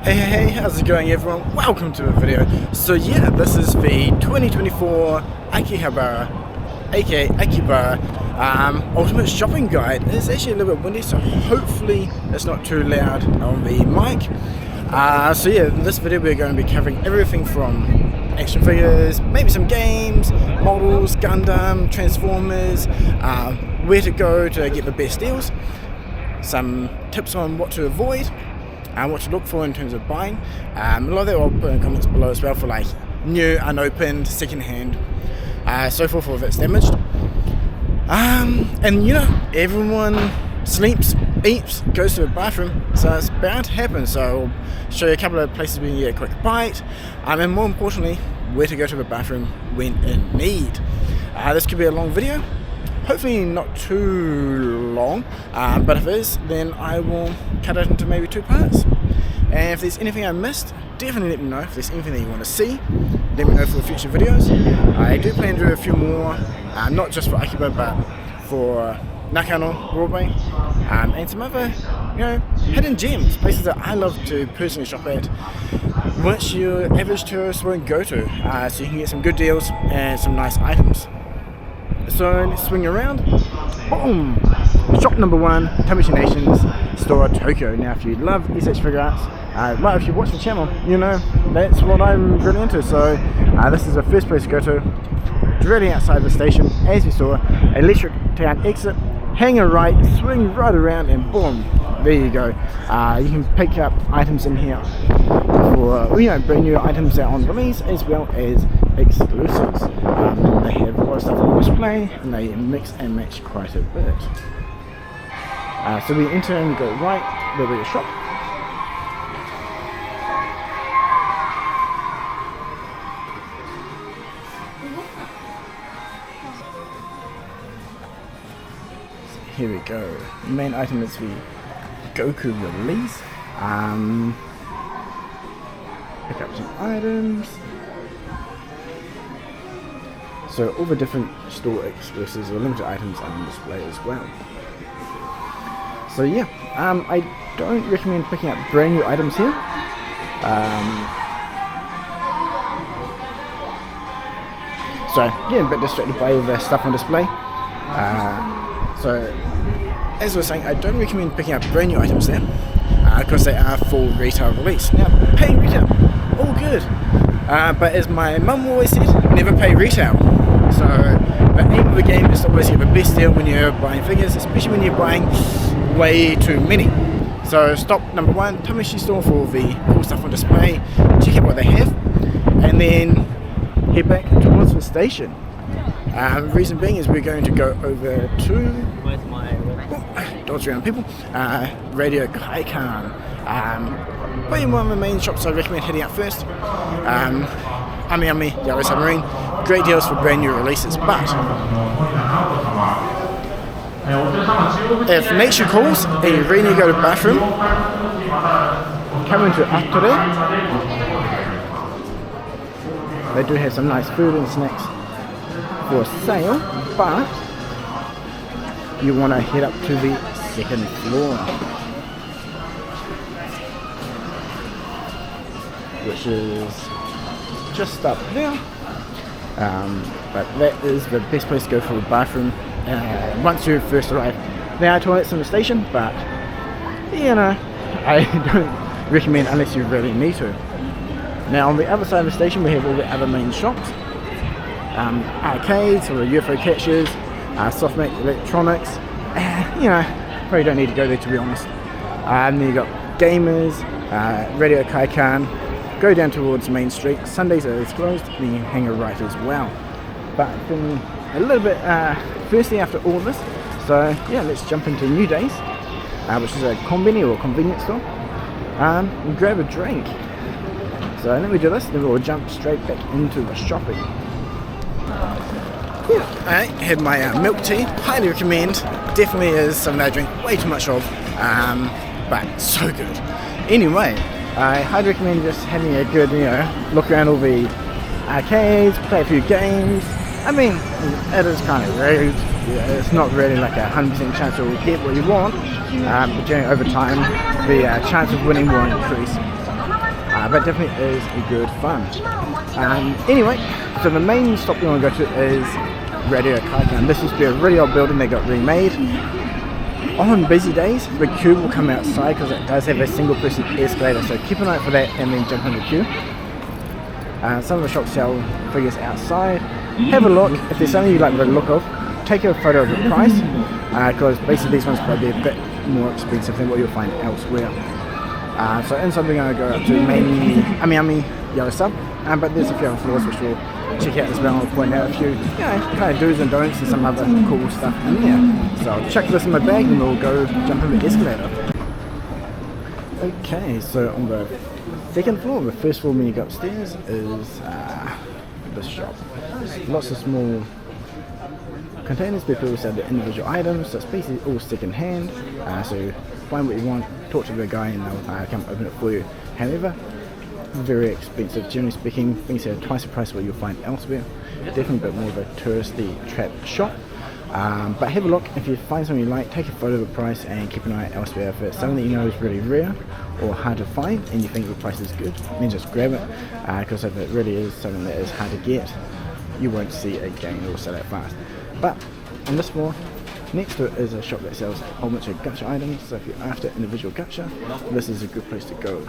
Hey, how's it going everyone? Welcome to the video. So yeah, this is the 2024 Akihabara, aka Akihabara, Ultimate Shopping Guide. It's actually a little bit windy, so hopefully it's not too loud on the mic. So yeah, in this video we're going to be covering everything from action figures, maybe some games, models, Gundam, Transformers, where to go to get the best deals, some tips on what to avoid, and what to look for in terms of buying. A lot of that I'll put in comments below as well for like new, unopened, second-hand, so forth if it's damaged. And you know, everyone sleeps, eats, goes to the bathroom, so it's bound to happen. So I'll show you a couple of places where you can get a quick bite, and more importantly, where to go to the bathroom when in need. This could be a long video. Hopefully not too long, but if it is, then I will cut it into maybe 2 parts. And if there's anything I missed, definitely let me know. If there's anything that you want to see, let me know for future videos. I do plan to do a few more, not just for Akiba, but for Nakano, Broadway, and some other, hidden gems, places that I love to personally shop at, which your average tourist won't go to, so you can get some good deals and some nice items. So let's swing around. Boom! Shop number 1, Tamashii Nation's store, Tokyo. Now if you love S.H.Figuarts, well, if you watch the channel, you know that's what I'm really into. So this is the first place to go to, directly outside the station, as you saw, Electric Town exit, hang a right, swing right around, and boom, there you go. You can pick up items in here for brand new items that are on release, as well as exclusives. They have a lot of stuff on display, and they mix and match quite a bit. So we enter and go right, there'll be a shop. So here we go. The main item is the Goku release. Pick up some items. So all the different store exclusives or limited items are on display as well. So yeah, I don't recommend picking up brand new items here. So yeah, a bit distracted by all the stuff on display. So as I was saying, I don't recommend picking up brand new items there, because they are full retail release. Now, paying retail, all good. But as my mum always said, never pay retail. So the aim of the game is to always get the best deal when you're buying figures, especially when you're buying way too many. So stop number 1, Tamashii store for the cool stuff on display, check out what they have, and then head back towards the station. The reason being is we're going to go over to dodge around people, Radio Kaikan. Probably one of the main shops I recommend heading out first. Amiami, Yellow Submarine, great deals for brand new releases. But if nature calls and you really need to go to the bathroom, come into Atre. They do have some nice food and snacks for sale, but you want to head up to the 2nd floor, which is just up there. But that is the best place to go for the bathroom once you first arrive. There are toilets in the station, but I don't recommend unless you really need to. Now on the other side of the station we have all the other main shops, arcades, or the UFO catchers, softmax electronics. Probably don't need to go there, to be honest. And then you got gamers, Radio Kaikan. Go down towards Main Street. Sundays are closed, and you can hang a right as well. But been a little bit thirsty after all this, so yeah, let's jump into New Days, which is a konbini or convenience store, and grab a drink. So let me do this, then we'll jump straight back into the shopping. Yeah, I had my milk tea, highly recommend. Definitely is something I drink way too much of, but so good. Anyway, I highly recommend just having a good, look around all the arcades, play a few games. I mean, it is kind of rude. It's not really like a 100% chance you'll get what you want, but over time, the chance of winning will increase. but definitely is good fun. Anyway, so the main stop we want to go to is Radio Kaikan. This used to be a really old building that got remade. On busy days, the queue will come outside because it does have a single person escalator, so keep an eye out for that and then jump on the queue. Some of the shops sell figures outside. Have a look. If there's something you like the look of, take a photo of the price, because basically these ones probably a bit more expensive than what you'll find elsewhere. So inside we're going to go up to mainly Amiami Yellow Sub, but there's a few other floors which we'll check out as well. I'll point out a few kind of do's and don'ts and some other cool stuff in there. So I'll chuck this in my bag and we'll go jump on the escalator. Okay, so on the second floor, the first floor when you go upstairs is this shop. Lots of small containers where people sell the individual items, so it's basically all second hand. So find what you want, talk to the guy and they'll come open it for you. However, very expensive. Generally speaking, things are twice the price of what you'll find elsewhere. Definitely a bit more of a touristy trap shop. But have a look. If you find something you like, take a photo of the price and keep an eye out elsewhere. If it's something that you know is really rare or hard to find and you think the price is good, then just grab it, because if it really is something that is hard to get, you won't see it again. It will sell out fast. But on this floor, next to it is a shop that sells a whole bunch of gacha items, so if you're after individual gacha, this is a good place to go.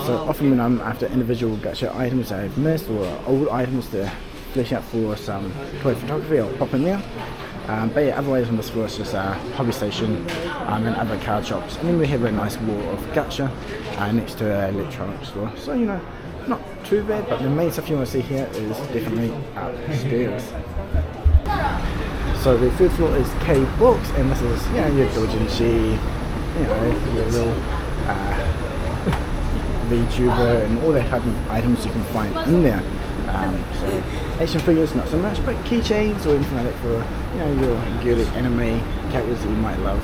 So often when I'm after individual gacha items that I've missed or old items to flesh out for some toy photography, I'll pop in there. But yeah, otherwise on this floor it's just a hobby station and other card shops. And then we have a nice wall of gacha next to an electronics store. So you know, not too bad, but the main stuff you want to see here is definitely upstairs. So the third floor is K-Books, and this is, you know, your doujinshi, you know, your little VTuber and all that type of items you can find in there. So action figures not so much, but keychains or anything like that for, you know, your girly anime characters that you might love.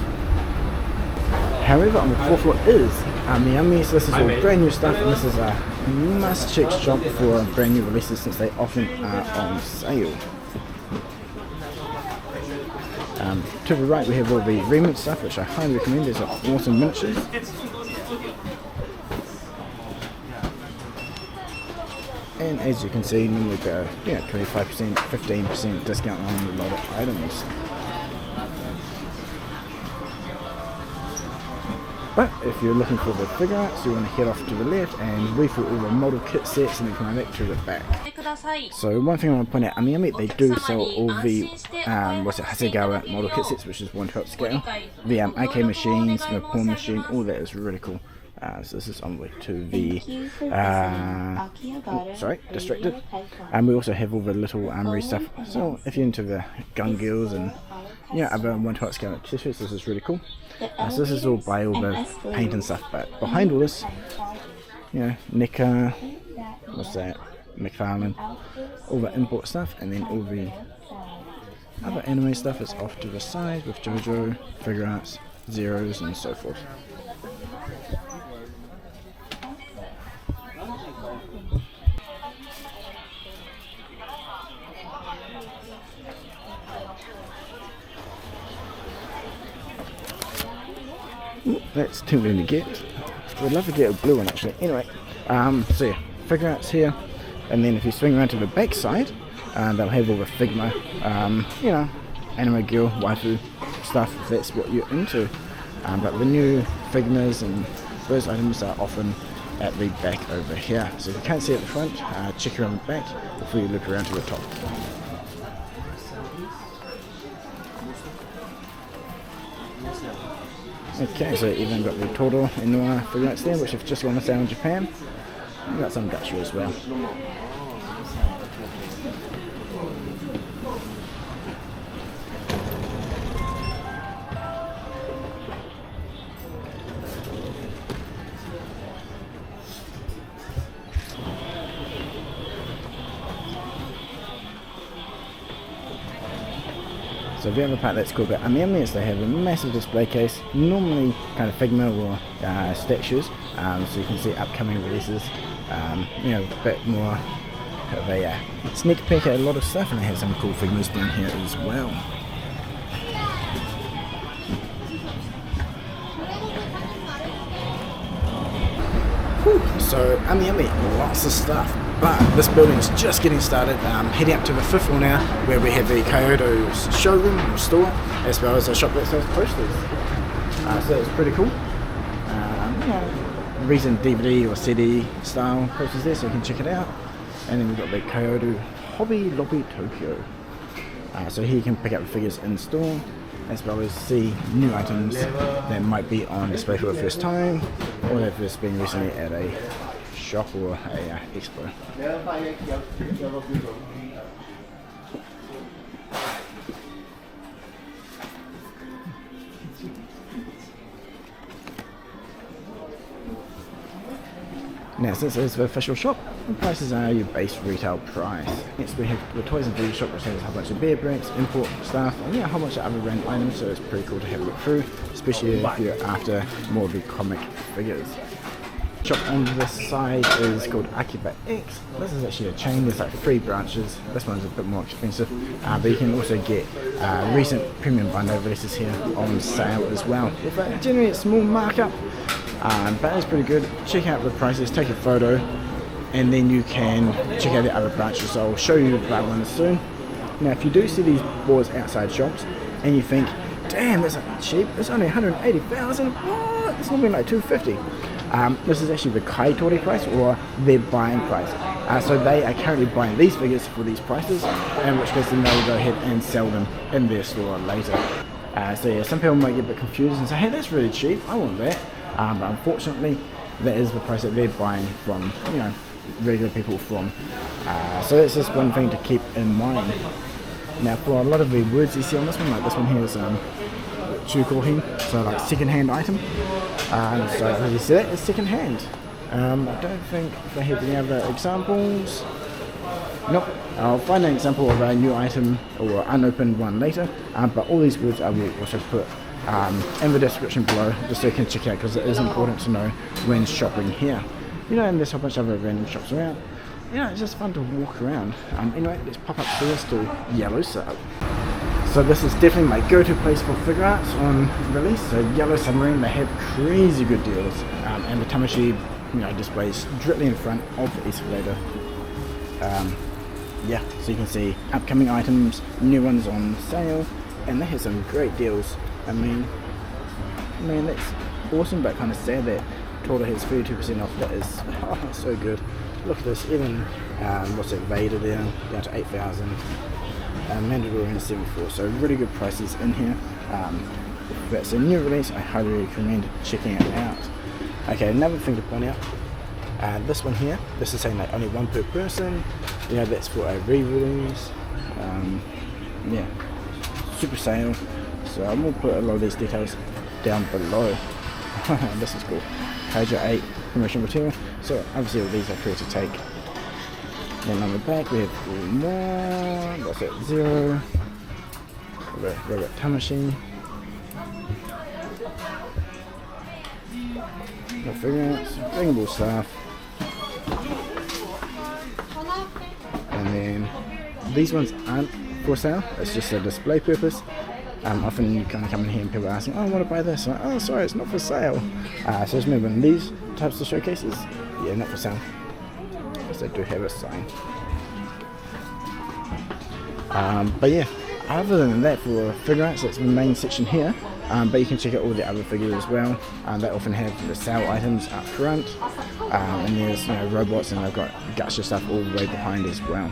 However, on the fourth floor is Amiami, so this is all brand new stuff, and this is a must check shop for brand new releases since they often are on sale. To the right we have all the remnant stuff, which I highly recommend. There's awesome miniatures. And as you can see, normally go 25%, 15% discount on a lot of items. But if you're looking for the figure arts, you want to head off to the left and read through all the model kit sets and then come back to the back. So one thing I want to point out, Amiami, they do sell all the Hasegawa model kit sets, which is 1/12 scale. The AK machines, the pawn machine, all that is really cool. So this is on the way to the distracted. And we also have all the little armory stuff. So if you're into the gun gills and other 1/12 scale accessories, this is really cool. So this is all by all the paint and stuff, but behind all this, Nika, what's that, McFarlane, all the import stuff, and then all the other anime stuff is off to the side with JoJo, figure arts, zeros and so forth. Ooh, that's tempting to get. I'd love to get a blue one actually. Anyway, so yeah, figure arts here, and then if you swing around to the back side, they'll have all the Figma, anime girl, waifu stuff if that's what you're into. But the new Figmas and those items are often at the back over here. So if you can't see at the front, check around the back before you look around to the top. Okay, so even got the Todo and Noir figure arts there, which have just gone on sale in Japan. We've got some gacha as well. So the other part that's cool about Amiami is they have a massive display case, normally kind of Figma or statues, so you can see upcoming releases, a bit more of a sneak peek at a lot of stuff, and they have some cool Figmas down here as well. So Amiami, lots of stuff, but this building is just getting started. Heading up to the 5th floor now, where we have the Kaiyodo's showroom or store, as well as a shop that sells posters. So that's pretty cool. Recent DVD or CD style posters there, so you can check it out. And then we've got the Kaiyodo Hobby Lobby Tokyo. So here you can pick up the figures in store, as well as see new items that might be on display for the first time, or they've just been recently at a shop or a expo. Now, since it's the official shop, the prices are your base retail price. Next we have the toys and food shop, which has a whole bunch of beer brands, import stuff, and a whole bunch of other random items, so it's pretty cool to have a look through, especially if you're after more of the comic figures. Shop on this side is called Akiba-X. This is actually a chain, there's like 3 branches. This one's a bit more expensive, but you can also get recent premium bundle releases here on sale as well, with generally a small markup. But it's pretty good. Check out the prices, take a photo, and then you can check out the other branches. So I'll show you the other ones soon. Now if you do see these boards outside shops and you think, damn, that's cheap, it's only 180,000, what? It's normally like 250. This is actually the kaitori price, or their buying price. So they are currently buying these figures for these prices, in which case then they'll go ahead and sell them in their store later. So yeah, some people might get a bit confused and say, hey, that's really cheap, I want that. But unfortunately, that is the price that they're buying from, regular people from. So that's just one thing to keep in mind. Now, for a lot of the words you see on this one, like this one here is chuukohin, so like second-hand item. So as you see, that is second-hand. I don't think they have any other examples. Nope. I'll find an example of a new item or unopened one later. But all these words I will also put in the description below, just so you can check out, because it is important to know when shopping here. And there's a whole bunch of other random shops around. It's just fun to walk around. Anyway, let's pop upstairs to Yellow Sub. So this is definitely my go-to place for Figuarts on release. So Yellow Submarine, they have crazy good deals, and the Tamashii, displays directly in front of the escalator. So you can see upcoming items, new ones on sale, and they have some great deals. I mean, that's awesome, but kind of sad that Tora has 32% off. That is so good. Look at this, even Vader there, down to 8,000. Mandalorian 74, so really good prices in here. If that's a new release, I highly recommend checking it out. Okay, another thing to point out, this one here, this is saying like only 1 per person. That's for a re-release. Super sale. So I'm going to put a lot of these details down below. This is cool. Page 8 promotional material. So obviously all these are free to take. Then on the back we have more. That's it, 0. We've got Tamashii. Got Figuarts, bringable stuff. And then these ones aren't for sale, it's just a display purpose. Often you kind of come in here and people are asking, oh, I want to buy this. I'm like, oh, sorry, it's not for sale. So just remember, in these types of showcases, not for sale. Because they do have a sign. Other than that, for Figuarts, that's the main section here. But you can check out all the other figures as well. They often have the sale items up front. And there's robots, and they've got gacha stuff all the way behind as well.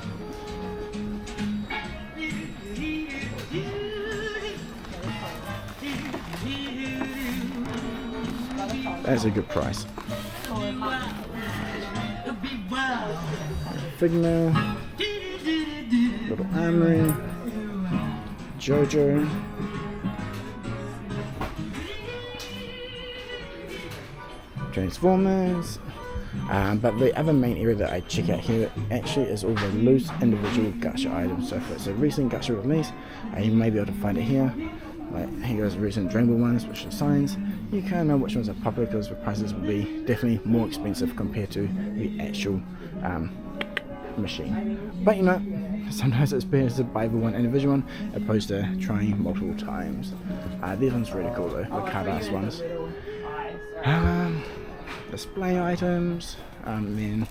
That's a good price. Figma, little Armory, Jojo, Transformers. But the other main area that I check out here actually is all the loose individual gacha items. So if it's a recent gacha release, you may be able to find it here. Like here goes the recent Dragon Ball ones, which are signs. You kind of know which ones are popular because the prices will be definitely more expensive compared to the actual machine. But you know, sometimes it's better to buy the one individual one opposed to trying multiple times. These ones are really cool though, the card-ass ones. Display items, then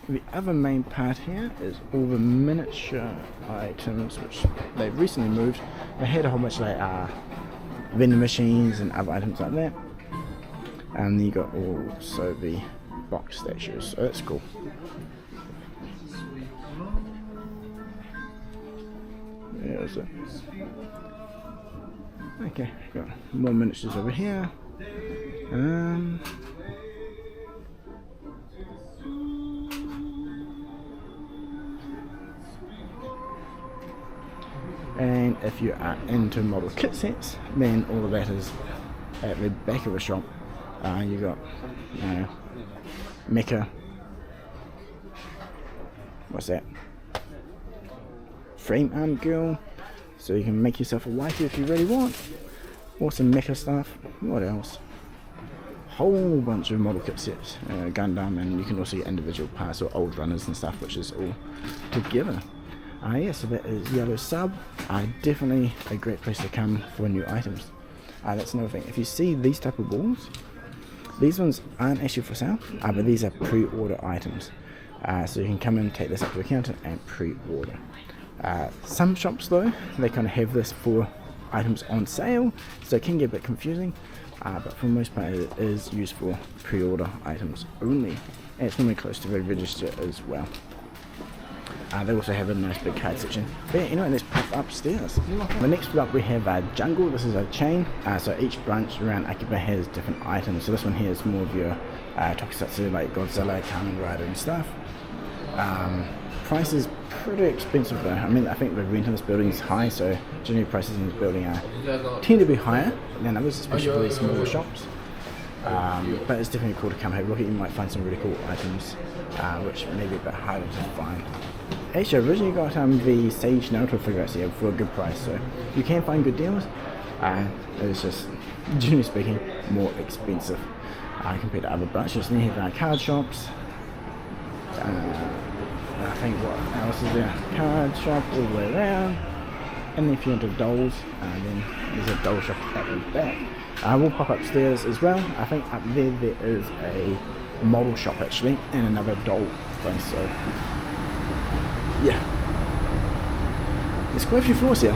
the other main part here is all the miniature items which they've recently moved. They had a whole bunch of vending machines and other items like that. And then you got also the box statues, so that's cool. There's it. Okay, got more miniatures over here. And if you are into model kit sets, then all of that is at the back of the shop. You got mecha. What's that? Frame arm girl, so you can make yourself a waifu if you really want. Awesome mecha stuff. What else? Whole bunch of model kit sets, Gundam, and you can also get individual parts or old runners and stuff, which is all together. Yeah, so that is Yellow Sub. Definitely a great place to come for new items. That's another thing. If you see these type of balls, these ones aren't actually for sale, but these are pre-order items. So you can come and take this up to the counter and pre-order. Some shops though, they kind of have this for items on sale, so it can get a bit confusing. But for the most part, it is used for pre-order items only, and it's normally close to the register as well. They also have a nice big card section. But yeah, anyway, let's pop upstairs. The next up we have Jungle. This is a chain, so each branch around Akiba has different items. So this one here is more of your tokusatsu like Godzilla, Kamen Rider and stuff. Price is pretty expensive though. I mean, I think the rent in this building is high, so generally prices in this building tend to be higher than others, especially for these smaller shops. But it's definitely cool to come have a look at. You might find some really cool items, which may be a bit harder to find. Actually, I originally got the Sage Naruto Figuarts here for a good price, so you can find good deals. It's just, generally speaking, more expensive compared to other branches. Then you have card shops. I think what else is there? Card shop all the way around. And if you're into dolls, then there's a doll shop at the back. We'll pop upstairs as well. I think up there is a model shop actually, and another doll place. So yeah, there's quite a few floors here,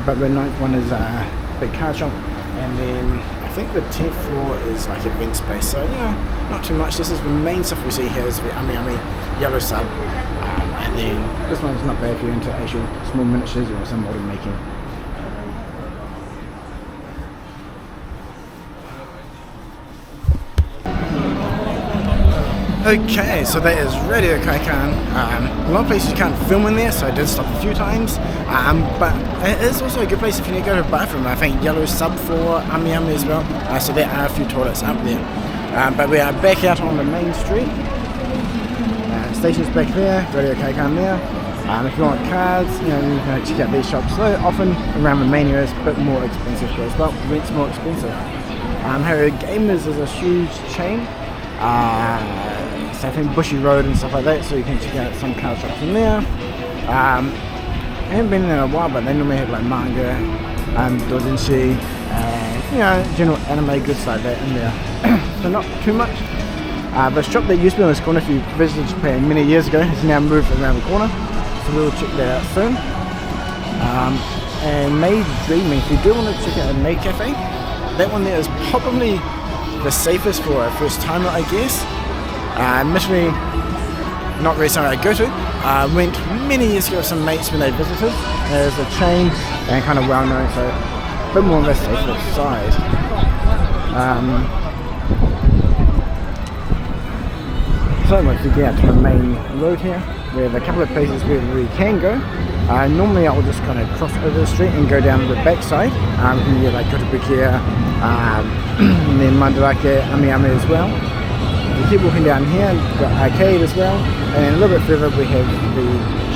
but the 9th one is a big car shop, and then I think the 10th floor is like event space, so yeah, not too much. This is the main stuff we see here is the Amiami Yellow Sub, and then this one's not bad if you're into actual small miniatures or some model making. Okay, so that is Radio Kaikan. A lot of places you can't film in there, so I did stop a few times. But it is also a good place if you need to go to the bathroom. I think Yellow Sub for Amiami as well. So there are a few toilets up there. But we are back out on the main street. Station's back there, Radio Kaikan there. If you want cards, you can check out these shops. So often around the main area is a bit more expensive as well. Rent's more expensive. Harry Gamers is a huge chain. So I think Bushy Road and stuff like that, so you can check out some card shops in there. I haven't been in there in a while, but they normally have like manga, doujinshi, and general anime goods like that in there. So not too much. The shop that used to be on this corner, if you visited Japan many years ago, has now moved around the corner, so we'll check that out soon. And Maid Dreaming, if you do want to check out a Maid Cafe, that one there is probably the safest for a first timer, I guess. Admittedly, not really something I go to. Went many years ago with some mates when they visited. There's a chain and kind of well known, so a bit more on the safer side. So once you get out to the main road here, we have a couple of places where we can go. Normally I will just kind of cross over the street and go down the back side. You can get like Kotobukiya, and then Mandarake, Amiami as well. We keep walking down here, we've got arcade as well, and then a little bit further we have the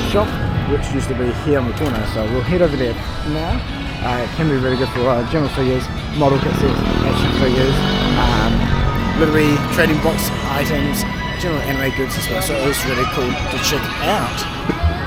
shop, which used to be here on the corner, so we'll head over there now. It can be really good for general figures, model kit sets, action figures, literally trading box items, general anime goods as well, so it was really cool to check out.